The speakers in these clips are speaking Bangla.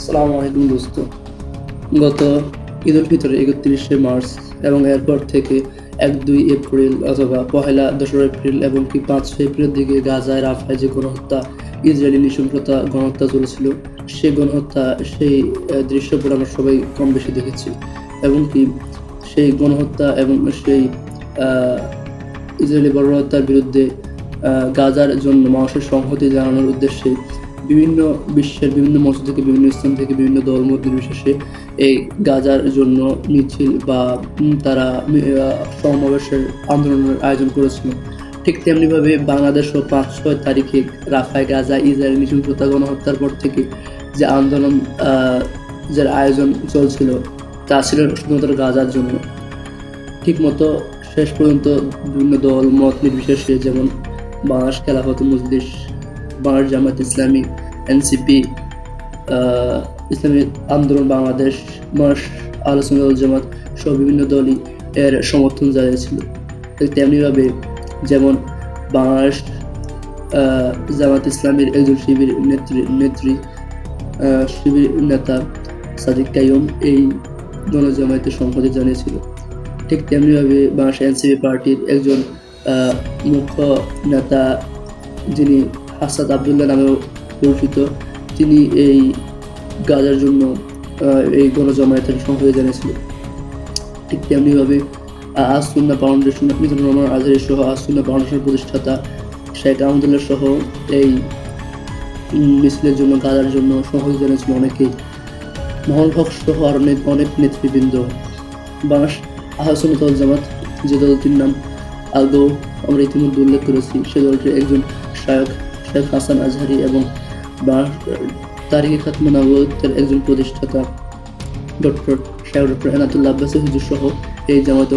আসসালামু আলাইকুম দোস্ত। গত ঈদ উল ফিতর ৩১শে মার্চ এবং এরপর থেকে ১-২ এপ্রিল অথবা পহেলা ২রা এপ্রিল এবং কি ৫ এপ্রিলের দিকে গাজায় রাফায় যে গণহত্যা, ইসরায়েলি নৃশংসতা গণহত্যা চলেছিল, সেই গণহত্যা সেই দৃশ্যপট আমরা সবাই কম বেশি দেখেছি এবং কি সেই গণহত্যা এবং সেই ইসরায়েলি বর্বরতার বিরুদ্ধে গাজার জন্য মানুষের সংহতি জানানোর উদ্দেশ্যে বিভিন্ন বিশ্বের বিভিন্ন মঞ্চ থেকে, বিভিন্ন স্থান থেকে, বিভিন্ন দলমত নির্বিশেষে এই গাজার জন্য মিছিল বা তারা সমাবেশের আন্দোলনের আয়োজন করেছিল। ঠিক তেমনিভাবে বাংলাদেশও ৫-৬ তারিখে রাফায় গাজা ইসরায়েলি নৃশংসতা গণহত্যার পর থেকে যে আন্দোলন যার আয়োজন চলছিল তা ছিল শুধুমাত্র গাজার জন্য। ঠিকমতো শেষ পর্যন্ত বিভিন্ন দল মত নির্বিশেষে, যেমন বাংলাদেশ খেলাফত মজলিস, বাংলাদেশ জামায়াত ইসলামী, এনসিপি, ইসলামী আন্দোলন বাংলাদেশ, বাংলাদেশ আহলে সুন্নাত ওয়াল জামাত সহ বিভিন্ন দলই এর সমর্থন জানিয়েছিল। তেমনিভাবে যেমন বাংলাদেশ জামাত ইসলামীর একজন শিবির নেত্রী শিবির নেতা সাদিক কাইয়ুম এই গণজামায়াতের সংহতি জানিয়েছিল। ঠিক তেমনিভাবে বাংলাদেশ এনসিপি পার্টির একজন মুখ্য নেতা, যিনি হাসাদ আবদুল্লাহ নামেও পরিচিত, তিনি এই গাজার জন্য এই গণজামায়াতের সংহতি জানিয়েছিল। ঠিক তেমনিভাবে আস-সুন্নাহ ফাউন্ডেশন, মিজানুর রহমান আজহারী সহ আস-সুন্নাহ ফাউন্ডেশনের প্রতিষ্ঠাতা শেখ আহমদুল্লাহ সহ এই মিছিলের জন্য, গাজার জন্য সংহতি জানিয়েছিল অনেকেই। মহল হক সহ আর অনেক নেতৃবৃন্দ। বাংলাদেশ আহলে সুন্নাত ওয়াল জামাত, যে দলটির নাম আগেও আমরা ইতিমধ্যে উল্লেখ করেছি, সে দলটির একজন শায়খ শেখ হাসান আজহারী এবং তারিখে খাতমে নবুয়তের একজন প্রতিষ্ঠাতা ডক্টর এনাতুল্লাহ আব্বাসী হুজুর সহ এই জামায়াতে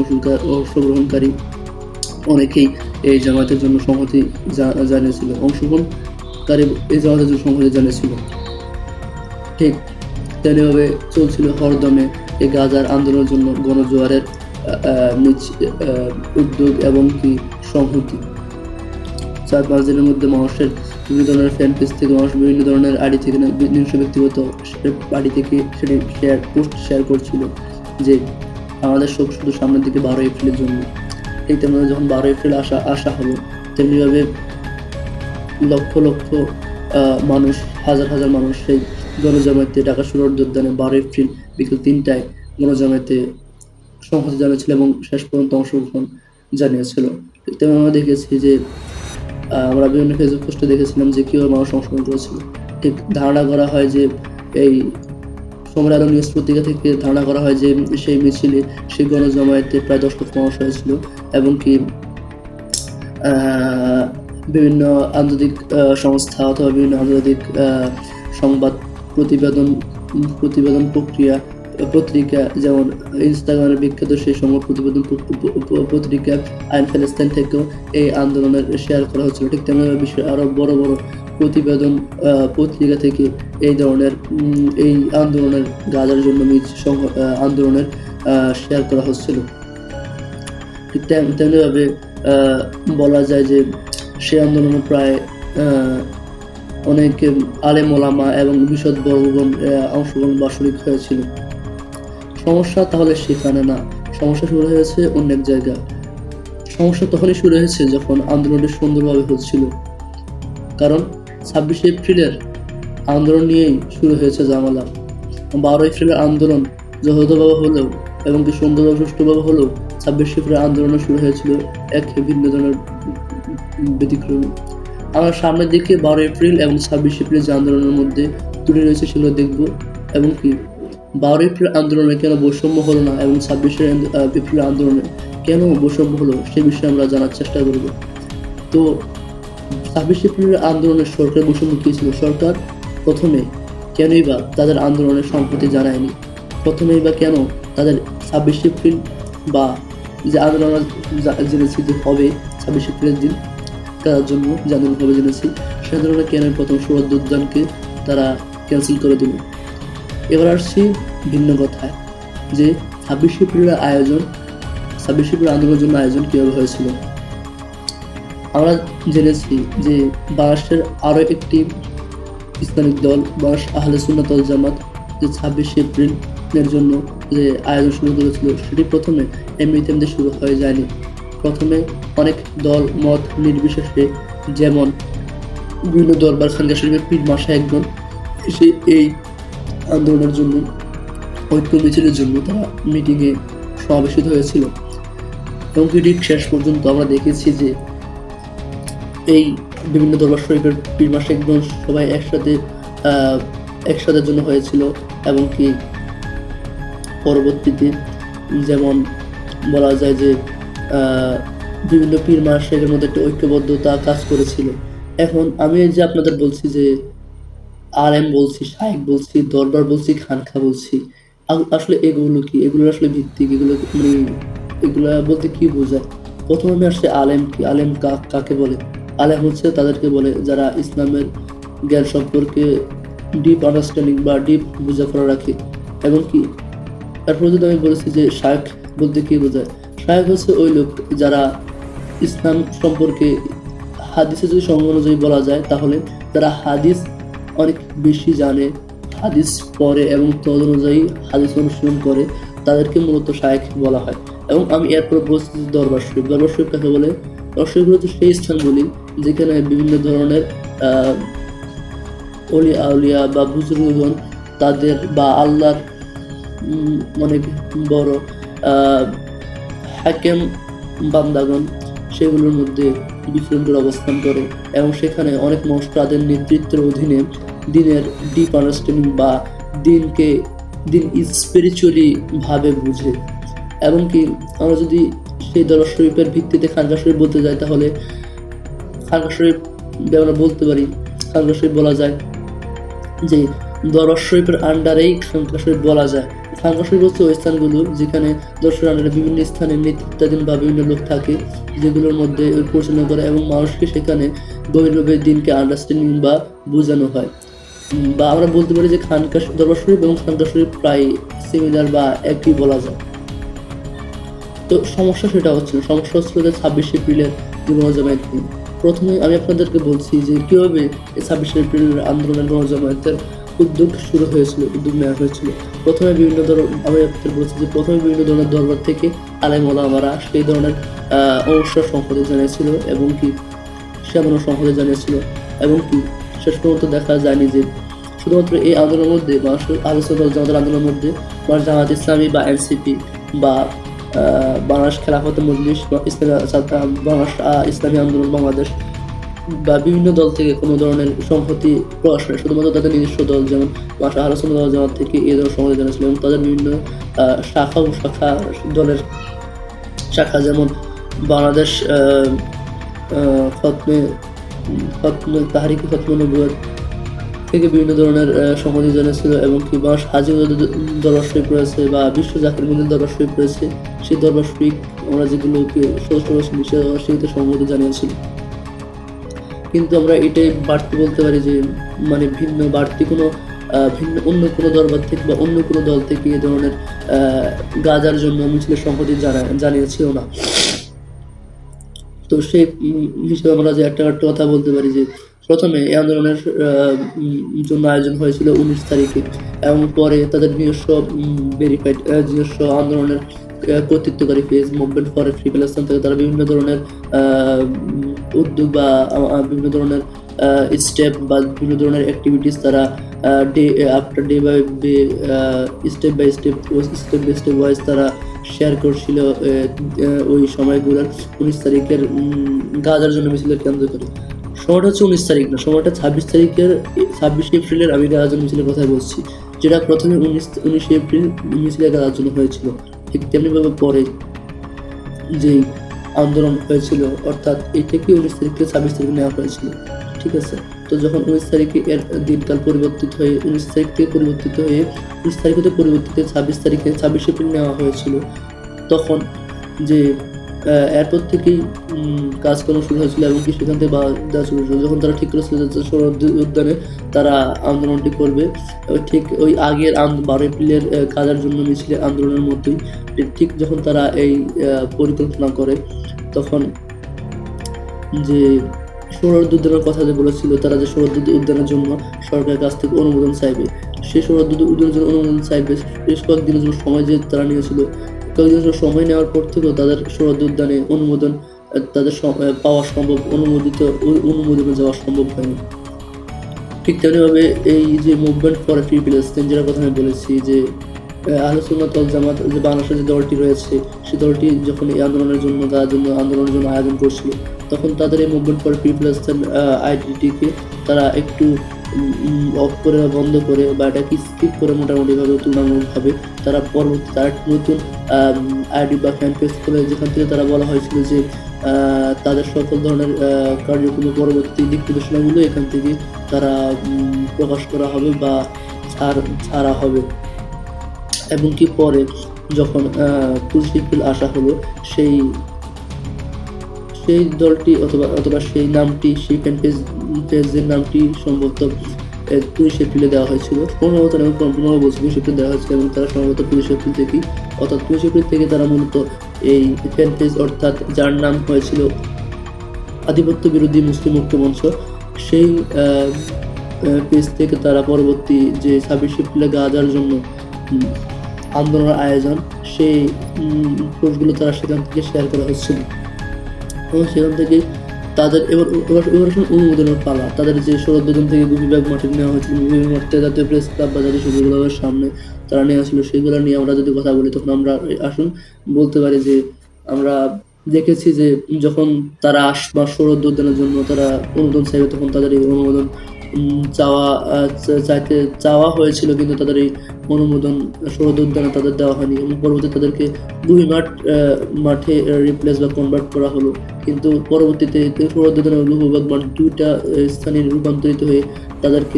অংশগ্রহণকারী অনেকেই এই জামায়াতের জন্য সংহতি জানিয়েছিল, অংশগ্রহণকারী এই জামায়াতের জন্য সংহতি জানিয়েছিল। ঠিক তেমনিভাবে চলছিল হরদমে এই গাজার আন্দোলনের জন্য গণজোয়ারের উদ্যোগ এবং কি সংহতি। ৪-৫ দিনের মধ্যে মানুষের বিভিন্ন ধরনের ফ্যান পেজ থেকে, মানুষ বিভিন্ন ধরনের আইডি থেকে, নিজস্ব ব্যক্তিগত আইডি থেকে সেটি পোস্ট শেয়ার করছিল যে আমাদের শোক শুধু সামনের দিকে ১২ এপ্রিলের জন্য। এই তেমনি যখন ১২ এপ্রিল আসা হবে, তেমনিভাবে লক্ষ লক্ষ মানুষ, হাজার হাজার মানুষ সেই গণজামায়াতে ঢাকা সুরহদ উদ্যানে ১২ এপ্রিল বিকেল ৩টায় গণজামায়াতে সংহতি জানিয়েছিল এবং শেষ পর্যন্ত অংশগ্রহণ জানিয়েছিল। তেমন আমরা দেখেছি যে আমরা বিভিন্ন ফেসবুক পোস্টে দেখেছিলাম যে কীভাবে মানুষ অংশগ্রহণ করেছিল। ঠিক ধারণা করা হয় যে এই সময়ের আলো নিউজ পত্রিকা থেকে ধারণা করা হয় যে সেই মিছিলে, সেই গণজামায়াতে প্রায় ১০ লক্ষ মানুষ হয়েছিল এবং কি বিভিন্ন আন্তর্জাতিক সংস্থা অথবা বিভিন্ন আন্তর্জাতিক সংবাদ প্রতিবেদন পত্রিকা, যেমন ইনস্টাগ্রামের বিখ্যাত সেই সংবাদ প্রতিবেদন পত্রিকা আইন ফেলেস্তাইন থেকেও এই আন্দোলনের শেয়ার করা হচ্ছিল। ঠিক তেমনি বিশ্বের আরও বড় বড় প্রতিবেদন পত্রিকা থেকে এই ধরনের এই আন্দোলনের, গাজার জন্য আন্দোলনের শেয়ার করা হচ্ছিল। ঠিক তেমনিভাবে বলা যায় যে সেই আন্দোলনে প্রায় অনেক আলেম ওলামা এবং বিশদ বর্গগণ অংশগ্রহণ বা শরীক হয়েছিল। সমস্যা তাহলে সেখানে না, সমস্যা শুরু হয়েছে অন্য এক জায়গায়। সমস্যা তখনই শুরু হয়েছে যখন আন্দোলনটি সুন্দরভাবে হচ্ছিল, কারণ ২৬ এপ্রিলের আন্দোলন নিয়েই শুরু হয়েছে ঝামেলা। ১২ এপ্রিলের আন্দোলন যথাযথভাবে হলেও এবং কি সুন্দরভাবে সুষ্ঠুভাবে হলেও ২৬ এপ্রিলের আন্দোলন শুরু হয়েছিল এক ভিন্ন ধরনের ব্যতিক্রমী। আমরা সামনের দিকে ১২ এপ্রিল এবং ২৬ এপ্রিল যে আন্দোলনের মধ্যে তুলে রয়েছে সেগুলো দেখব এবং কি ১২ এপ্রিল আন্দোলনে কেন বৈষম্য হলো না এবং ২৬ এপ্রিল আন্দোলনে কেন বৈষম্য হলো সে বিষয়ে আমরা জানার চেষ্টা করব। তো ২৬ এপ্রিলের আন্দোলনের সরকার বৈষম্য কী ছিল? সরকার প্রথমে কেনই বা তাদের আন্দোলনের সংহতি জানায়নি? প্রথমেই বা কেন তাদের ২৬ এপ্রিল বা যে আন্দোলন জেনেছি যে হবে ২৬ এপ্রিলের দিন তার জন্য যে আন্দোলন হবে জেনেছি, সে আন্দোলনে কেন প্রথম সুরহদ উদ্যানকে তারা ক্যান্সেল করে দিল? এবার আসছি ভিন্ন কথায় যে ২৬ এপ্রিলের আয়োজন, ২৬ এপ্রিল আন্দোলনের জন্য আয়োজন কীভাবে হয়েছিল। আমরা জেনেছি যে বাংলাদেশের আরও একটি ইসলামিক দল, বাংলাদেশ আহলে সুন্নাত ওয়াল জামাত, যে 26 এপ্রিলের জন্য যে আয়োজন শুরু করেছিল সেটি প্রথমে এমনিতে শুরু হয়ে যায়নি। প্রথমে অনেক দল মত নির্বিশেষে, যেমন বিভিন্ন দরবার খানকা শরীফের পীর মাসা একজন এসে এই আন্দোলনের জন্য, ঐক্য মিছিলের জন্য তারা মিটিংয়ে সমাবেশিত হয়েছিল। এবং ঠিক শেষ পর্যন্ত আমরা দেখেছি যে এই বিভিন্ন দরবার শরীফের পীর মাসা একজন সবাই একসাথে জন্য হয়েছিল। এবং কি পরবর্তীতে যেমন বলা যায় যে বিভিন্ন পীর মাসের মধ্যে একটা ঐক্যবদ্ধতা কাজ করেছিল। এখন আমি যে আপনাদের বলছি যে আলেম বলছি, শায়েখ বলছি, দরবার বলছি, খানকা বলছি, আসলে এগুলো কি, এগুলো আসলে ভিত্তিক, এগুলো মানে এগুলা বলতে কি বোঝায়? প্রথমে আমি আসছে আলেম কি, আলেম কাকে বলে? আলেম হচ্ছে তাদেরকে বলে যারা ইসলামের জ্ঞান সম্পর্কে ডিপ আন্ডারস্ট্যান্ডিং বা ডিপ বোঝাপড়া রাখে। এবং কি তারপর যদি আমি বলেছি যে শায়েখ বলতে কি বোঝায়? শায়েখ হচ্ছে ওই লোক যারা ইসলাম সম্পর্কে হাদিসে যদি সঙ্গ অনুযায়ী বলা যায় তাহলে যারা হাদিস অনেক বেশি জানে, হাদিস পড়ে এবং তদ অনুযায়ী হাদিস অনুসরণ করে, তাদেরকে মূলত শায়েখ বলা হয়। এবং আমি এরপর বলছি দরবার শরীফ। দরবার শরীফ কাকে বলে? দরবার শরীফ হচ্ছে সেই স্থানগুলি যেখানে বিভিন্ন ধরনের অলি আউলিয়া বা বুজুর্গগণ তাদের বা আল্লাহর অনেক বড় হাকেম বান্দাগণ সেগুলোর মধ্যে বিচরণ করে অবস্থান করে এবং সেখানে অনেক মানুষ তাদের নেতৃত্বের অধীনে দিনের ডিপ আন্ডারস্ট্যান্ডিং বা দিন স্পিরিচুয়ালি ভাবে বুঝে। এবং কি আমরা যদি সেই দরবার শরীফের ভিত্তিতে খানকা শরীফ বলতে যাই তাহলে খানকা শরীফ আমরা বলতে পারি, খানকা শরীফ বলা যায় যে দরবার শরীফের আন্ডারেই খানকা শরীফ বলা যায়। খানকা শরীফ হচ্ছে ওই স্থানগুলো যেখানে দর্শকের আন্ডারে বিভিন্ন স্থানে নেতৃত্বাধীন বা বিভিন্ন লোক থাকে যেগুলোর মধ্যে পরিচালনা করে এবং মানুষকে সেখানে গভীরভাবে দিনকে আন্ডারস্ট্যান্ডিং বা বোঝানো হয়। বা আমরা বলতে পারি যে দরবার শরীফ এবং খানকা শরীফ প্রায় সিমিলার বা একই বলা যায়। তো সমস্যা সেটা হচ্ছিল, সমস্যা হচ্ছিল যে 26 এপ্রিলের যে গণজামায়াত দিন। প্রথমে আমি আপনাদেরকে বলছি যে কীভাবে এই 26 এপ্রিলের আন্দোলনের গণজামায়াতের উদ্যোগ শুরু হয়েছিল, উদ্যোগ নেওয়া হয়েছিল। প্রথমে আমি আপনাদের বলছি যে প্রথমে বিভিন্ন ধরনের দরবার থেকে আলেম ওলামারা সেই ধরনের অবসর সংসদে জানিয়েছিল এবং কি সাধারণ সংসদে জানিয়েছিল। এবং কি শেষ পর্যন্ত দেখা যায়নি যে শুধুমাত্র এই আন্দোলনের মধ্যে জামাতের আন্দোলনের মধ্যে জামাত ইসলামী বা এনসিপি বা বাংলাদেশ খেলাফত মজলিস বা বাংলাদেশ ইসলামী আন্দোলন বাংলাদেশ বা বিভিন্ন দল থেকে কোনো ধরনের সংহতি প্রকাশ করে, শুধুমাত্র তাদের নিজস্ব দল যেমন আহলে সুন্নাত ওয়াল জামাত থেকে এই ধরনের সংহতি জানিয়েছিল। এবং তাদের বিভিন্ন দলের শাখা যেমন বাংলাদেশ খতমে তাহরিক খতমে নবুয়ত থেকে বিভিন্ন ধরনের সংহতি জানিয়েছিল। এবং কি বাংলাদেশ হাজী দরবার শরীফ রয়েছে বা বিশ্ব জাকির মন্দির দরবার শরীফ রয়েছে, সেই দরবার শরীফ আমরা যেগুলোকে সেগুলোতে সংহতি জানিয়েছিল। কিন্তু আমরা এটাই বাড়তি বলতে পারি যে মানে ভিন্ন অন্য কোনো দরবার থেকে বা অন্য কোনো দল থেকে এই ধরনের গাজার জন্য মিছিলের সংহতি জানিয়েছিল না। তো সেই হিসেবে আমরা যে একটা কথা বলতে পারি যে প্রথমে এই আন্দোলনের জন্য আয়োজন হয়েছিল 19 তারিখে এবং পরে তাদের নিজস্ব আন্দোলনের কর্তৃত্বকারী phase movement for free Palestine থেকে তারা বিভিন্ন ধরনের উদ্যোগ বা বিভিন্ন ধরনের স্টেপ বা বিভিন্ন ধরনের অ্যাক্টিভিটিস তারা day by day step by step wise তারা শেয়ার করছিল ওই সময়গুলোর 19 তারিখের গাজার জন্য মিছিলের কেন্দ্র করে। সময়টা হচ্ছে 19 তারিখ না, সময়টা 26 এপ্রিলের আমি গাজার জন্য মিছিলের কথা বলছি, যেটা প্রথমে 19 এপ্রিল মিছিলের গাজার জন্য হয়েছিল। ঠিক তেমনিভাবে পরে যেই আন্দোলন হয়েছিল অর্থাৎ এটাকে 19 তারিখ থেকে 26 তারিখে নেওয়া হয়েছিল। ঠিক আছে, তো যখন 19 তারিখে এর দিনকাল পরিবর্তিত হয়ে 19 তারিখ থেকে পরিবর্তিত হয়ে 19 তারিখ থেকে পরিবর্তিত 26 এপ্রিল নেওয়া হয়েছিল, তখন যে এরপর থেকেই কাজকর্ম শুরু হয়েছিল এবং কি সেখান থেকে দেওয়া শুরু হয়েছিল। যখন তারা ঠিক করেছিল যে শরৎ উদ্যানে তারা আন্দোলনটি করবে, ঠিক ওই আগের 12 এপ্রিলের কাজার জন্য মিছিলের আন্দোলনের মধ্যেই ঠিক যখন তারা এই পরিকল্পনা করে তখন যে সৌরদ্বীপ উদ্যানের কথা যে বলেছিল, তারা যে সৌরদ্বীপ উদ্যানের জন্য সরকারের কাছ থেকে অনুমোদন চাইবে, সেই সৌরদ্বীপ উদ্যানের জন্য অনুমোদন চাইবে বেশ কয়েকদিনের জন্য সময় যে তারা নিয়েছিল, কয়েকদিনের জন্য সময় নেওয়ার পর থেকেও তাদের সৌরদ্বীপ উদ্যানে অনুমোদন তাদের পাওয়া সম্ভব, অনুমোদনে যাওয়া সম্ভব হয়নি। ঠিক তেমনিভাবে এই যে মুভমেন্ট ফর ফ্রি প্যালেস্টাইন, যেটার কথা আমি বলেছি, যে আহলে সুন্নাত ওয়াল জামাত যে বাংলাদেশের যে দলটি রয়েছে, সেই দলটি যখন এই আন্দোলনের জন্য আন্দোলনের জন্য আয়োজন করছিল, তখন তাদের এই মুভমেন্ট ফর ফ্রি প্যালেস্টাইন আইডিটিকে তারা একটু অফ করে বা বন্ধ করে বা এটাকে স্কিপ করে মোটামুটিভাবে তুলনামূলকভাবে তারা পরবর্তী তার নতুন আইডি বা ফ্যান পেজ খুলে, যেখান থেকে তারা বলা হয়েছিল যে তাদের সকল ধরনের কার্যক্রমের পরবর্তী দিক নির্দেশনাগুলো এখান থেকে তারা প্রকাশ করা হবে বা ছাড়া হবে। এবং কি পরে যখন 25 এপ্রিল আসা হলো, সেই দলটি অথবা সেই নামটি, সেই ফ্যান পেজের নামটি সম্ভবত 25 এপ্রিলে দেওয়া হয়েছিল, সম্ভবত আমি সম্পূর্ণভাবে বলছি 25 এপ্রিল দেওয়া হয়েছিল, এবং তারা সম্ভবত 25 এপ্রিল থেকেই, অর্থাৎ 25 এপ্রিল থেকে তারা মূলত এই ফ্যান পেজ, অর্থাৎ যার নাম হয়েছিল আধিপত্য বিরোধী মুসলিম ঐক্য মঞ্চ, সেই পেজ থেকে তারা পরবর্তী যে 26 এপ্রিলে গাজার জন্য আন্দোলনের আয়োজন, সেই পোস্টগুলো তারা সেখান থেকে শেয়ার করা হচ্ছিল, এবং সেখান থেকে তাদের এবার অনুমোদনের পালা। তাদের যে সৌরদ্বীপ থেকে গুপিবাগ মাঠে নেওয়া হয়েছিল, গুপিবাগ মাঠে জাতীয় প্রেস ক্লাব বা জাতীয় সবুজ ক্লাবের সামনে তারা নেওয়া ছিল, সেগুলো নিয়ে আমরা যদি কথা বলি, তখন আমরা আসুন বলতে পারি যে আমরা দেখেছি যে যখন তারা সৌরদ্বীপ উদ্যানের জন্য তারা অনুমোদন চাইবে, তখন তাদের এই অনুমোদন চাওয়া হয়েছিল, কিন্তু তাদের এই অনুমোদন সৌরদ্বীপ উদ্যানে তাদের দেওয়া হয়নি, এবং পরবর্তীতে তাদেরকে মাঠে রিপ্লেস বা কনভার্ট করা হলো। কিন্তু পরবর্তীতে সৌরদ্বীপ উদ্যানের গুপিবাগ মাঠ দুইটা স্থানে রূপান্তরিত হয়ে তাদেরকে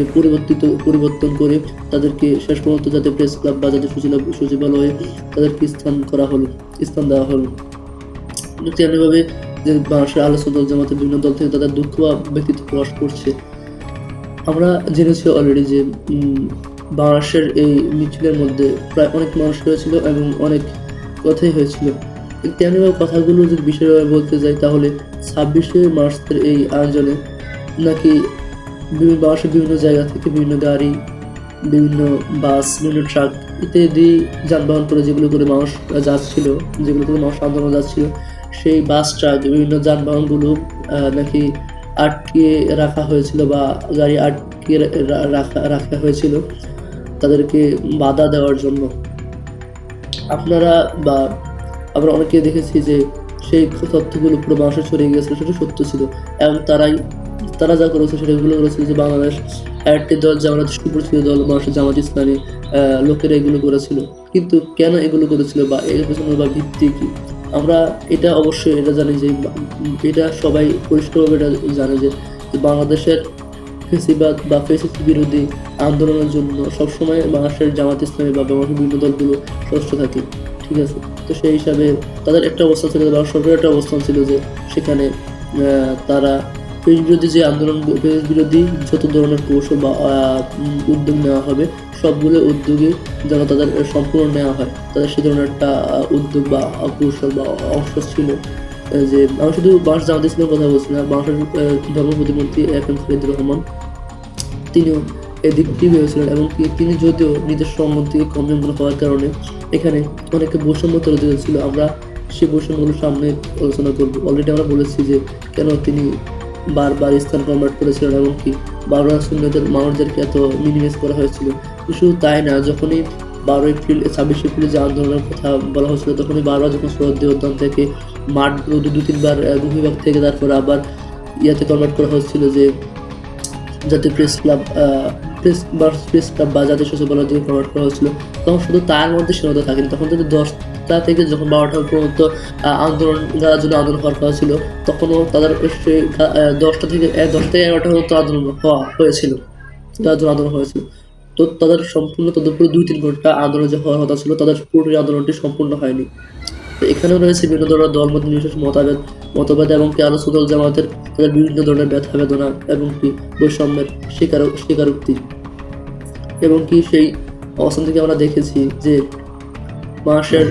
পরিবর্তন করে তাদেরকে শেষ পর্যন্ত জাতীয় প্রেস ক্লাব বা জাতীয় সচিবালয়ে তাদেরকে স্থান দেওয়া হলো। তেমনিভাবে যে বাংলাদেশের আহলে সুন্নাত ওয়াল জামাতের বিভিন্ন দল থেকে তাদের দুঃখ বা ব্যক্তিত্ব প্রকাশ করছে। আমরা জেনেছি অলরেডি যে বাংলাদেশের এই মিছিলের মধ্যে প্রায় অনেক মানুষ হয়েছিল এবং অনেক কথাই হয়েছিল। তেমনিভাবে কথাগুলো যদি বিশেষভাবে বলতে যাই, তাহলে 26শে মার্চের এই আয়োজনে নাকি বাংলাদেশের বিভিন্ন জায়গা থেকে বিভিন্ন গাড়ি, বিভিন্ন বাস, বিভিন্ন ট্রাক ইত্যাদি যানবাহন করে যেগুলো করে মানুষ আন্দোলন যাচ্ছিল, সেই বাস, ট্রাক, বিভিন্ন যানবাহনগুলো নাকি আটকে রাখা হয়েছিল বা গাড়ি আটকে রাখা হয়েছিল তাদেরকে বাধা দেওয়ার জন্য। আমরা অনেকে দেখেছি যে সেই তথ্যগুলো পুরো বাংলাদেশে ছড়িয়ে গিয়েছিল, সেটা সত্য ছিল, এবং তারা যা করেছে সেগুলো করেছিল যে বাংলাদেশ একটি দল, যে আমাদের সুপরিচিত দল বাংলাদেশের জামাত ইসলামী লোকেরা এগুলো করেছিল। কিন্তু কেন এগুলো করেছিল বা এর পেছনে বা ভিত্তি কি, আমরা এটা অবশ্যই এটা জানি যে এটা সবাই পরিষ্কারভাবে এটা জানে যে বাংলাদেশের ফেসিবাদ বা ফেসিস্ট বিরোধী আন্দোলনের জন্য সবসময় বাংলাদেশের জামাত ইসলামী বা বাংলাদেশের বিভিন্ন দলগুলো সদস্য থাকে, ঠিক আছে। তো সেই হিসাবে তাদের একটা অবস্থান ছিল, বাংলাদেশ সরকারের একটা অবস্থান ছিল যে সেখানে তারা ফেস বিরোধী যে আন্দোলন, ফেস বিরোধী যত ধরনের কৌশল বা উদ্যোগ নেওয়া হবে, সবগুলো উদ্যোগে যেন তাদের সম্পূর্ণ নেওয়া হয়, তাদের সে ধরনের একটা উদ্যোগ বা কৌশল বা অংশ ছিল। যে আমি শুধু বাংলাদেশ জামাত ইসলামের কথা বলছি না, বাংলাদেশের ধর্ম প্রতিমন্ত্রী FM খালিদুর রহমান, তিনিও এদিকটি ভেবেছিলেন, এবং তিনি যদিও নিজের সম্মান থেকে কমজোর হওয়ার কারণে এখানে অনেকে বৈষম্য তৈরি হয়েছিল। আমরা সেই বৈষম্যগুলোর সামনে আলোচনা করবো। অলরেডি আমরা বলেছি যে কেন তিনি বারবার স্থান কনভার্ট করেছিলেন, এমনকি বারবার সুন্নতের মানুষদেরকে এত মিনিমাইজ করা হয়েছিল। শুধু তাই না, যখনই 12 এপ্রিল 26 এপ্রিল যে আন্দোলনের কথা বলা হয়েছিল, তখনই বারবার যখন সৌরদ্বীপ উদ্যান থেকে মাঠগুলো 2-3 বার গুপিবাগ থেকে তারপরে আবার ইয়াতে কনভার্ট করা হচ্ছিল যে জাতীয় প্রেস ক্লাব বা জাতীয় সচিবালয় থেকে কনভার্ট করা হচ্ছিল, তখন শুধু তার মধ্যে সীমাবদ্ধ থাকেনি। তখন যদি 10টা থেকে যখন 12টা পর্যন্ত যারা জন্য আন্দোলন হওয়ার কথা ছিল, তখনও তাদের 10টা থেকে 11টা পর্যন্ত আন্দোলন হয়েছিল, তার জন্য আন্দোলন হয়েছিল। তো তাদের সম্পূর্ণ তদুপরি 2-3 ঘন্টা আন্দোলন যে হওয়ার কথা ছিল, তাদের পুরো আন্দোলনটি সম্পূর্ণ হয়নি। তো এখানেও রয়েছে বিভিন্ন ধরনের দলমত নির্বিশেষ মতভেদ এবং কি আহলে সুন্নাত ওয়াল জামাতের তাদের বিভিন্ন ধরনের ব্যথা বেদনা এবং কি বৈষম্যের স্বীকারোক্তি। এবং কি সেই অবস্থান থেকে আমরা দেখেছি যে মানুষের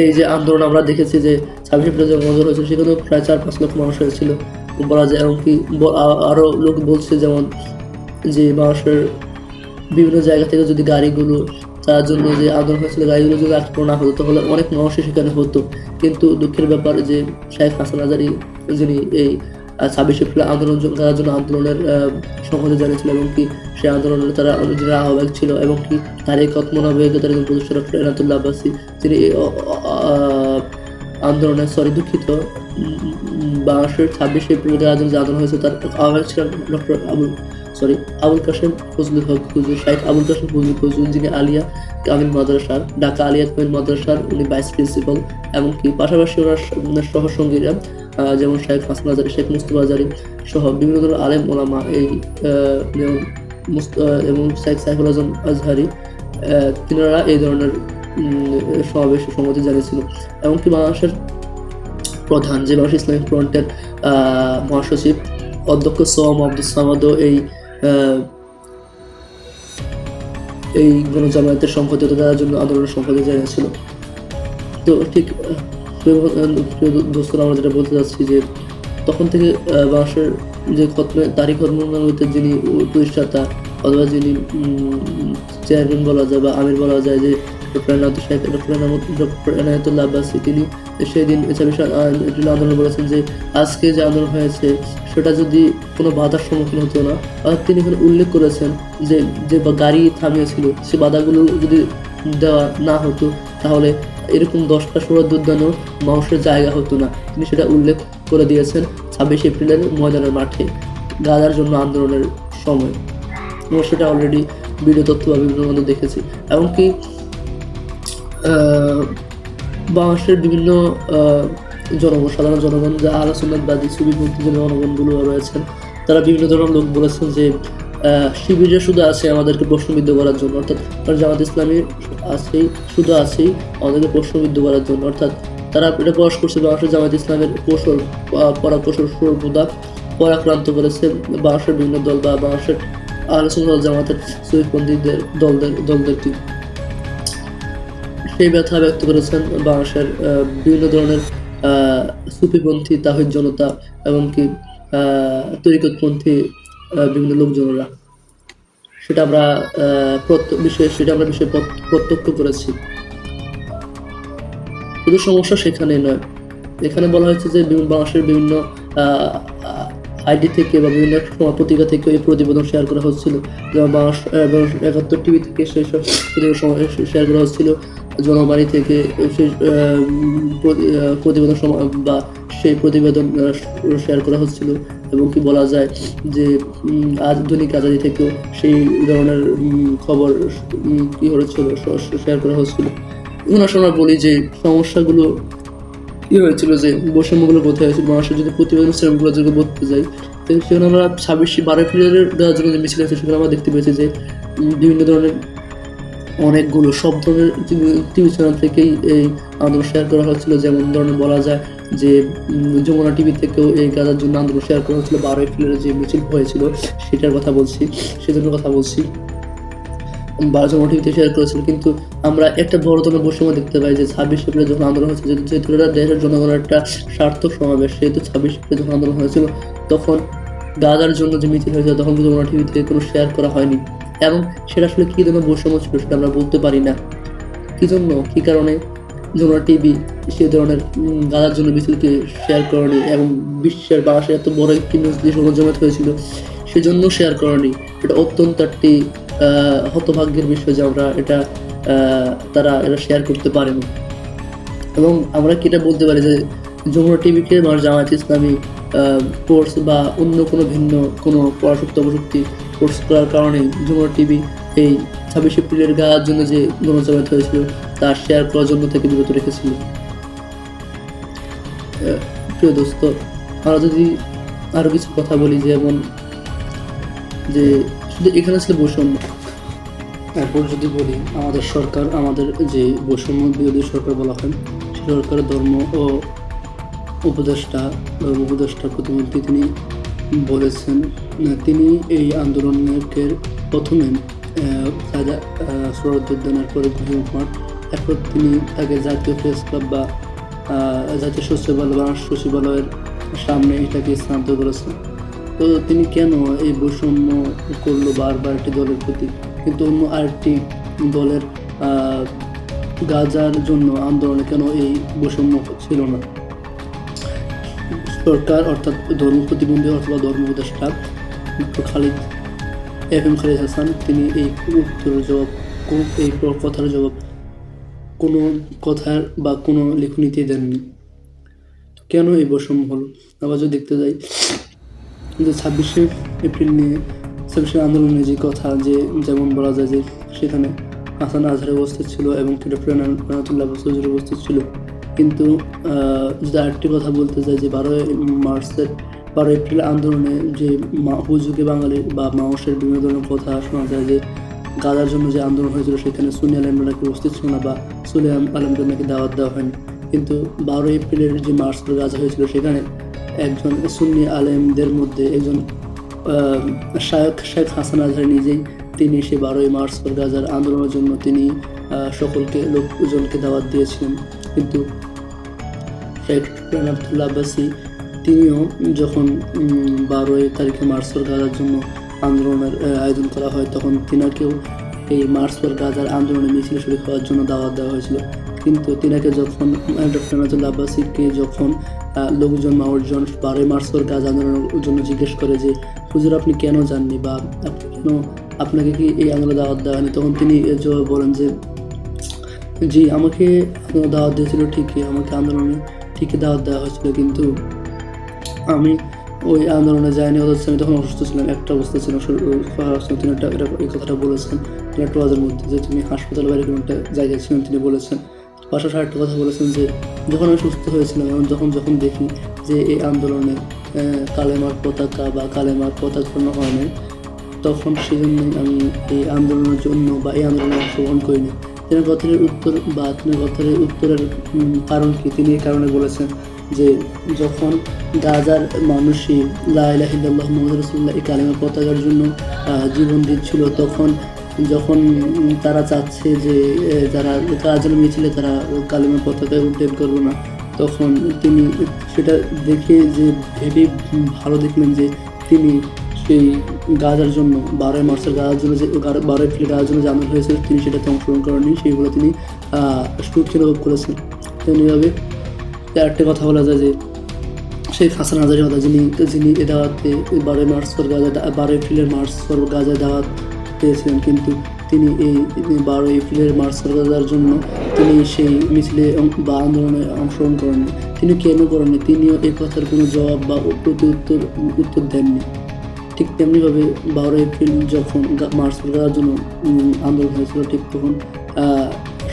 এই যে আন্দোলন, আমরা দেখেছি যে 26 এপ্রিল যে মজুর হয়েছিল, সেখানেও প্রায় 4-5 লক্ষ মানুষ হয়েছিল। বলা যায়। এমনকি আরও লোক বলছে যেমন যে বাংলাদেশের বিভিন্ন জায়গা থেকে যদি গাড়িগুলো তার জন্য যে আন্দোলন হয়েছিল গাড়িগুলো যদি আটকানো না হতো তাহলে অনেক মানুষই সেখানে হতো। কিন্তু দুঃখের ব্যাপার যে শেখ হাসান হাজারী যিনি এই 26 এপ্রিল আন্দোলন করার জন্য আন্দোলনের সংহতি জানিয়েছিল এবং কি সেই আন্দোলনের তারা যিনি আহ্বায়ক ছিল এবং কি তারিকত মনোবিজ্ঞতার একজন প্রতিষ্ঠাতা এনায়েতুল্লাহ আব্বাসী তিনি এই আন্দোলনের দুঃখিত বাংলাদেশের 26 এপ্রিল করার জন্য যে আন্দোলন হয়েছে তার আহ্বায়ক ছিলেন ডক্টর আবুল কাশেম ফজলুল হক হুজুর, শাইখ আবুল কাশেম ফজলুল হুজুর, যিনি আলিয়া কামিল মাদ্রাসার ঢাকা আলিয়া কামিল মাদ্রাসার উনি ভাইস প্রিন্সিপাল। এমনকি পাশাপাশি ওনার সহসঙ্গীরা যেমন শেখ হাসান হাজারী, শেখ মুস্তফা হাজারী সহ বিভিন্ন ধরনের আলেম ওলামা এই যেমন এবং শেখ সাইফুল আজম আজহারি তিনারা এই ধরনের সমাবেশে সম্মতি জানিয়েছিল। এমনকি বাংলাদেশের প্রধান যে বাংলাদেশ ইসলামিক ফ্রন্টের মহাসচিব অধ্যক্ষ সোয়াম আব্দুল সামাদও এই গণজামায়াতের সংহতি করার জন্য আন্দোলনের সংহতি জানিয়েছিল। তো ঠিক দোস্তরা আমরা যেটা বলতে চাচ্ছি যে তখন থেকে বাংলাদেশের যে তারিকত মনোবিজ্ঞতার যিনি প্রতিষ্ঠাতা অথবা যিনি চেয়ারম্যান বলা যায় বা আমির বলা যায় যে ডক্টর এনায়েতুল্লাহ আব্বাসী, তিনি সেদিন আন্দোলন বলেছেন যে আজকে যে আন্দোলন হয়েছে সেটা যদি কোনো বাধার সম্মুখীন হতো না, তিনি এখানে উল্লেখ করেছেন যে যে গাড়ি থামিয়েছিল সে বাধাগুলো যদি দেওয়া না হতো তাহলে এরকম 10টা সোহরাওয়ার্দী উদ্যানও মানুষের জায়গা হতো না। তিনি সেটা উল্লেখ করে দিয়েছেন 26 এপ্রিলের ময়দানের মাঠে গাজার জন্য আন্দোলনের সময়। আমরা সেটা অলরেডি ভিডিও তথ্য বা বিভিন্ন মধ্যে দেখেছি। এমনকি বাংলাদেশের বিভিন্ন সাধারণ জনগণ যা আহলে সুন্নাতবাদী সুফিপন্থী যে জনগণগুলো রয়েছেন তারা বিভিন্ন ধরনের লোক বলেছেন যে শিবিরে শুধু আছে আমাদেরকে প্রশ্নবিদ্ধ করার জন্য, অর্থাৎ জামাত ইসলামী আছেই আমাদেরকে প্রশ্নবিদ্ধ করার জন্য, অর্থাৎ তারা এটা প্রকাশ করছে বাংলাদেশের জামাত ইসলামের কৌশল সর্বদা পরাক্রান্ত করেছে বাংলাদেশের বিভিন্ন দল বা বাংলাদেশের আহলে সুন্নাত জামাতের সুফিপন্থীদের দলদেরকে। সেই ব্যথা ব্যক্ত করেছেন বাংলাদেশের বিভিন্ন ধরনের সুফিপন্থী তাহিদ জনতা এমনকি তরিকতপন্থী বিভিন্ন লোকজনেরা। সেটা আমরা বিষয়ে প্রত্যক্ষ করেছি। শুধু সমস্যা সেখানে নয়, এখানে বলা হয়েছে যে বাংলাদেশের বিভিন্ন আইডি থেকে বা বিভিন্ন পত্রিকা থেকে এই প্রতিবেদন শেয়ার করা হচ্ছিল, যেমন বাংলাদেশ 71 টিভি থেকে সেই সব শেয়ার করা হচ্ছিল, জনবাণী থেকে সেই প্রতিবেদন বা সেই প্রতিবেদন শেয়ার করা হচ্ছিল এবং কি বলা যায় যে আধুনিক আজাদি থেকেও সেই ধরনের খবর কি হয়েছিল শেয়ার করা হচ্ছিল। এখন আসলে আমরা বলি যে সমস্যাগুলো কি হয়েছিল, যে বৈষম্যগুলো কোথায় হয়েছিল। বাংলাদেশের যদি প্রতিবেদন শ্রমগুলো যদি বলতে যাই সেখানে আমরা 12 এপ্রিলের দেওয়ার জন্য যে মিছিল আছে সেখানে আমরা দেখতে পেয়েছি যে বিভিন্ন ধরনের অনেকগুলো সব ধরনের টিভি চ্যানেল থেকেই এই আন্দোলন শেয়ার করা হচ্ছিল। যেমন ধরনের বলা যায় যে যমুনা টিভি থেকেও এই গাজার জন্য আন্দোলন শেয়ার করা হচ্ছিল। 12 এপ্রিলের যে মিছিল হয়েছিল সেটার কথা বলছি, সেজন্য কথা বলছি, যমুনা টিভিতে শেয়ার করেছিল। কিন্তু আমরা একটা বড় ধরনের বৈষম্য দেখতে পাই যে 26 এপ্রিলে যখন আন্দোলন হয়েছে, যেহেতু এটা দেশের জনগণের একটা সার্থক সমাবেশ, সেহেতু 26 এপ্রিলে যখন আন্দোলন হয়েছিল তখন গাজার জন্য যে মিছিল হয়েছিল তখন যমুনা টিভি থেকে কোনো শেয়ার করা হয়নি। এবং সেটা আসলে কী ধরনের বৈষম্য ছিল সেটা আমরা বলতে পারি না। কী জন্য, কী কারণে যমুনা টিভি সেই ধরনের গাজার জন্য মিছিলকে শেয়ার করেনি এবং বিশ্বের বাংলাদেশে এত বড় একটি জমায়েত হয়েছিল সেজন্য শেয়ার করেনি। এটা অত্যন্ত একটি হতভাগ্যের বিষয় যে আমরা তারা শেয়ার করতে পারেনি। এবং আমরা কি এটা বলতে পারি যে যমুনা টিভিকে জামায়াত ইসলামী কোর্স বা অন্য কোনো ভিন্ন কোনো পরাশক্তি অপশক্তি কোর্স করার কারণে যমুনা টিভি এই 26 এপ্রিলের গাজার জন্য যে গণজামায়াত হয়েছিল তার শেয়ার করার জন্য থেকে বিরত রেখেছিল। প্রিয় দোস্ত, আমরা যদি আরও কিছু কথা বলি যেমন যে শুধু এখানে ছিল বৈষম্য, এরপর যদি বলি আমাদের সরকার, আমাদের যে বৈষম্য বিরোধী সরকার বলা হয় সে সরকারের ধর্ম ও উপদেষ্টা প্রতিমন্ত্রী তিনি বলেছেন তিনি এই আন্দোলনের প্রথমে সোহরাওয়ার্দী উদ্যানের পরে ঘুমিয়ে মাঠ, এরপর তিনি তাকে জাতীয় প্রেস ক্লাব বা জাতীয় সচিবালয় বাংলাদেশ সচিবালয়ের সামনে এটাকে স্থানান্তর করেছে। তো তিনি কেন এই বৈষম্য করলো বারবার একটি দলের প্রতি, কিন্তু অন্য আরেকটি দলের গাজার জন্য আন্দোলনে কেন এই বৈষম্য ছিল না? সরকার অর্থাৎ ধর্ম প্রতিবন্ধী অথবা ধর্ম উপদেষ্টা খালিদ FM খালিদ হাসান তিনি এই উত্তরের জবাব, এই কথার জবাব কোনো কথার বা কোনো লেখনীতে দেননি। কেন এই বৈষম্য হলো? আবার যদি দেখতে যাই যে 26শে এপ্রিল নিয়ে 26শে আন্দোলনের যে কথা, যে যেমন বলা যায় যে সেখানে হাসান আজহার উপস্থিত ছিল এবং ডক্টর এনায়েতুল্লাহ আব্বাস হুজুর উপস্থিত ছিল, কিন্তু যদি আরেকটি কথা বলতে চাই যে 12 এপ্রিল আন্দোলনে যে হুজুগে বাঙালি বা মানুষের বিভিন্ন ধরনের কথা শোনা যায় যে গাজার জন্য যে আন্দোলন হয়েছিল সেখানে সুন্নি আলেমরা নাকি উপস্থিত ছিল না বা সুন্নি আলেমদের নাকি দাওয়াত দেওয়া হয়নি, কিন্তু 12 এপ্রিলের যে মার্চ করে গাজা হয়েছিল সেখানে একজন সুন্নি আলেমদের মধ্যে একজন শেখ হাসান আজহারি নিজেই তিনি সে 12 মার্চ পর গাজার আন্দোলনের জন্য তিনি সকলকে লোকজনকে দাওয়াত দিয়েছিলেন। কিন্তু শেখ আবদুল্লাহ আব্বাসী তিনিও যখন 12 তারিখে মার্চ পর গাজার জন্য আন্দোলনের আয়োজন করা হয় তখন তিনাকেও এই মার্চ পর গাজার আন্দোলনে মিছিল শরীক হওয়ার জন্য দাওয়াত দেওয়া হয়েছিল, কিন্তু তিনাকে যখন ডক্টর এনায়েতুল্লাহ আব্বাসীকে যখন লোকজন মানুষজন 12 মার্চ পর গাজা আন্দোলনের জন্য জিজ্ঞেস করে যে হুজুর আপনি কেন যাননি বা আপনি কেন, আপনাকে কি এই আন্দোলনে দাওয়াত দেওয়া হয়নি, তখন তিনি বলেন যে জি আমাকে দাওয়াত দিয়েছিল ঠিকই, আমাকে আন্দোলনে ঠিকই দাওয়াত দেওয়া হয়েছিল, কিন্তু আমি ওই আন্দোলনে যায়নি, অথচ আমি তখন অসুস্থ ছিলাম, একটা অবস্থা ছিল তিনি এই কথাটা বলেছেন একটা ওয়াজের মধ্যে যে তিনি হাসপাতাল বাইরে কোনো একটা জায়গায় ছিলেন তিনি বলেছেন। পাশাপাশি আরেকটা কথা বলেছেন যে যখন আমি সুস্থ হয়েছিলাম এবং যখন দেখি যে এই আন্দোলনে কালেমার পতাকা বা কালেমার পতাকা হয় নাই, তখন সেজন্যই আমি এই আন্দোলনের জন্য বা এই আন্দোলনে অংশগ্রহণ করিনি। তিনি কথার উত্তর বা তিনি কথার উত্তরের কারণ কি, তিনি এই কারণে বলেছেন যে যখন গাজার মানুষই লা ইলাহা ইল্লাল্লাহ মুহাম্মাদুর রাসূলুল্লাহ এই কালেমা পতাকার জন্য জীবন দিচ্ছিল, তখন যখন তারা চাচ্ছে যে যারা গাজার মিছিলে তারা কালেমা পতাকায় উড্ডয়ন করবে না, তখন তিনি সেটা দেখে যে ভেবে ভালো দেখলেন যে তিনি সেই গাজার জন্য 12 মার্চের গাজার জন্য যে 12 এপ্রিল গাজার জন্য যে আন্দোলন হয়েছিল তিনি সেটাতে অংশগ্রহণ করেননি, সেইগুলো তিনি সুখী অনুভব করেছেন। তেমনিভাবে আরেকটা কথা বলা যায় যে শেখ হাসান আজহারির কথা, যিনি এ দাওয়াতে 12 মার্চ পর গাজা 12 এপ্রিলের মার্চ পর গাজায় দাওয়াত পেয়েছিলেন, কিন্তু তিনি এই 12 এপ্রিলের মার্চ পর গাজার জন্য তিনি সেই মিছিলে বা আন্দোলনে অংশগ্রহণ করেননি। তিনি কেন করেননি তিনিও এই কথার কোনো জবাব বা উত্তর দেননি। ঠিক তেমনিভাবে 12 এপ্রিল যখন মার্চ পর গাজার জন্য আন্দোলন হয়েছিল ঠিক তখন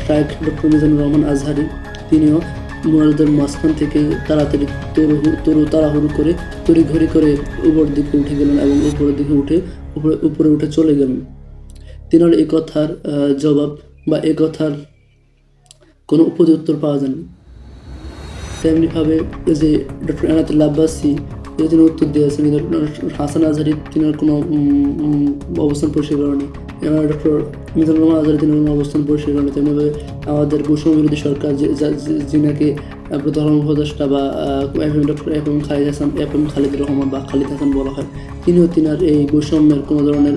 শেখ ডক্টর মিজানুর রহমান আজহারি তিনিও মুনাজাতের মাঝখান থেকে তাড়াতাড়ি তাড়াহুড়ো করে তড়িঘড়ি করে উপরের দিকে উঠে গেলেন এবং উপরে উঠে চলে গেলেন। তিনার এই কথার জবাব বা এই কথার কোনো উত্তর পাওয়া যায়নি। তেমনিভাবে যে ডক্টর এনায়েতুল্লাহ আব্বাসী তিনি উত্তর দিয়েছেন, হাসান আজহারি তিনার কোনো অবস্থান পরিষ্কার করেনি, ডক্টর মিজানুর রহমান আজহারি তিনি কোনো অবস্থান পরিষ্কার করেনি। তেমনিভাবে আমাদের বৈষম্য বিরোধী সরকার যিনাকে ধর্ম উপদেষ্টা বা ডক্টর FM খালিদ হাসান খালিদ রহমান বা খালিদ হাসান বলা হয়, তিনিও তিনার এই বৈষম্যের কোনো ধরনের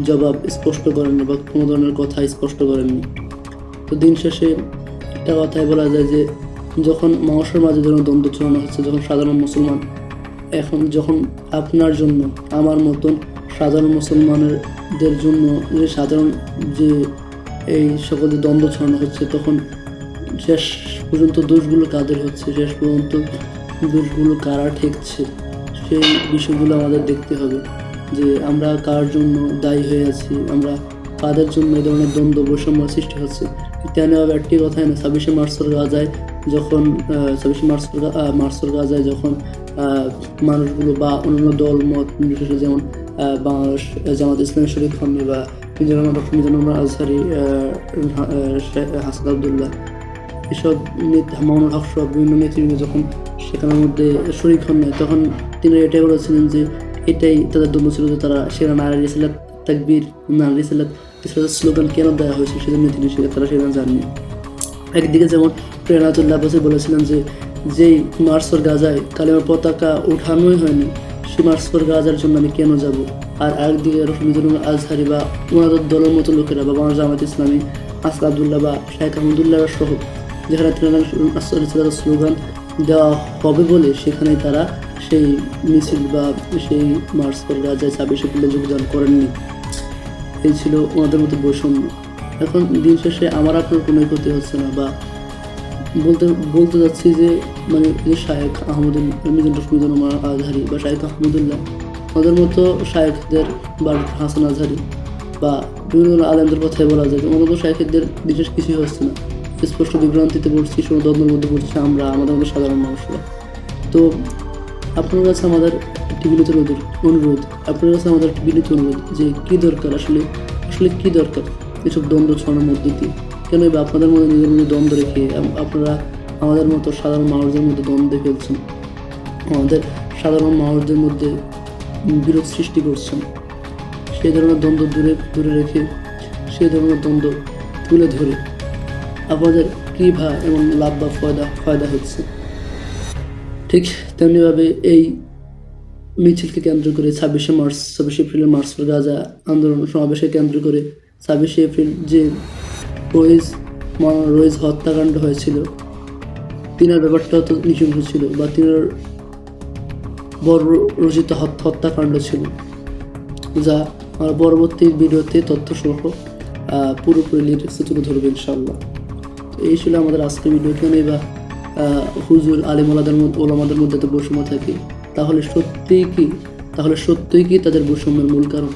জবাব স্পষ্ট করেননি বা কোনো ধরনের কথা স্পষ্ট করেননি। তো দিন শেষে একটা কথাই বলা যায় যে যখন মানুষের মাঝে যখন দ্বন্দ্ব ছড়ানো হচ্ছে, যখন সাধারণ মুসলমান এখন যখন আপনার জন্য আমার মতন সাধারণ মুসলমানদের জন্য যে সাধারণ যে এই সকল দ্বন্দ্ব ছড়ানো হচ্ছে, তখন শেষ পর্যন্ত দোষগুলো কাদের হচ্ছে, শেষ পর্যন্ত দোষগুলো কারা ঠেকছে, সেই বিষয়গুলো আমাদের দেখতে হবে যে আমরা কার জন্য দায়ী হয়ে আছি, আমরা কাদের জন্য এই ধরনের দ্বন্দ্ব বৈষম্য সৃষ্টি হচ্ছে। তেমনি একটি কথাই না, 26শে মার্চের গাজায় যখন 26শে মার্চের গাজায় যখন মানুষগুলো বা অন্যান্য দল মত বিশেষে যেমন বাংলাদেশ জামাত ইসলামী শরীফ হননি বা ডক্টর মিজানুর রহমান আজহারি হাসান আবদুল্লাহ এসব মামুনুল হক সহ বিভিন্ন নেতৃবৃন্দ যখন সেখানের মধ্যে শরীক হন নাই, তখন তিনি এটাই বলেছিলেন যে এটাই তাদের দ্বন্দ্ব ছিল যে তারা সেরা নারী রিসালাত তাকবীর নারী রিসালাত স্লোগান কেন দেওয়া হয়েছে সেজন্য তারা সেখানে জাননি। একদিকে যেমন এনায়েতুল্লাহ আব্বাসী বলেছিলেন যে যেই মার্চ ফর গাজায় কালেমার পতাকা ওঠানোই হয়নি, সেই মার্চ ফর গাজার জন্য আমি কেন যাব? আর আরেকদিকে মিজানুল আজহারি বা ওনাদের দলের মতো লোকেরা বা বাংলাদেশ জামায়াত ইসলামী, আসকার আবদুল্লাহ বা শাইখ আহমদুল্লাহ সহ যেখানে তিরঙ্গা স্লোগান দেওয়া হবে বলে সেখানে তারা সেই মিছিল বা সেই মার্চ ফর গাজায় 26 এপ্রিলে যোগদান করেননি। এই ছিল ওনাদের মতো বৈষম্য। এখন দিন শেষে আমার আপনার কোনো ক্ষতি হচ্ছে না, বা বলতে বলতে যাচ্ছি যে মানে যে শায়েখ মিজানুল আজহারি বা শায়েখ আহমদুল্লাহ ওদের মতো শায়েখদের বা হাসান আজহারি বা বিভিন্ন আলেমদের কথাই বলা যায়, ওনাদের মতো শায়েখদের বিশেষ কিছুই হচ্ছে না। স্পষ্ট বিভ্রান্তিতে পড়ছি, দ্বন্দ্বের মধ্যে পড়ছি আমরা, আমাদের মতো সাধারণ মানুষরা। তো আপনার কাছে আমাদের একটি বিনীত অনুরোধ, আপনার কাছে আমাদের একটি বিনীত অনুরোধ যে কী দরকার আসলে আসলে কী দরকার এসব দ্বন্দ্ব ছড়ানোর মধ্যে দিয়ে? কেন বা আপনাদের মধ্যে নিজের মধ্যে দ্বন্দ্ব রেখে আপনারা আমাদের মতো সাধারণ মানুষদের মধ্যে দ্বন্দ্ব ফেলছেন, আমাদের সাধারণ মানুষদের মধ্যে বিরোধ সৃষ্টি করছেন? সেই ধরনের দ্বন্দ্ব দূরে রেখে সেই ধরনের দ্বন্দ্ব তুলে ধরে আপনাদের কী এমন লাভ বা ফায়দা হচ্ছে? ঠিক তেমনিভাবে এই মিছিলকে কেন্দ্র করে 26 এপ্রিলের মার্চ ফর গাজা আন্দোলন সমাবেশকে কেন্দ্র করে 26 এপ্রিল যে রোহিজ হত্যাকাণ্ড হয়েছিল, তিনার ব্যাপারটাও তো নিষিদ্ধ ছিল, বা তিনার বড় রচিত হত্যাকাণ্ড ছিল, যা আমরা পরবর্তী ভিডিওতে তথ্যসহ পুরোপুরি লিরিক্সে তুলে ধরবে ইনশাআল্লাহ। এই ছিল আমাদের আজকের ভিডিও। কেন বা হুজুর আলিম ওলামাদের মধ্যে তো বৈষম্য থাকে, তাহলে সত্যিই কি তাদের বৈষম্যের মূল কারণ?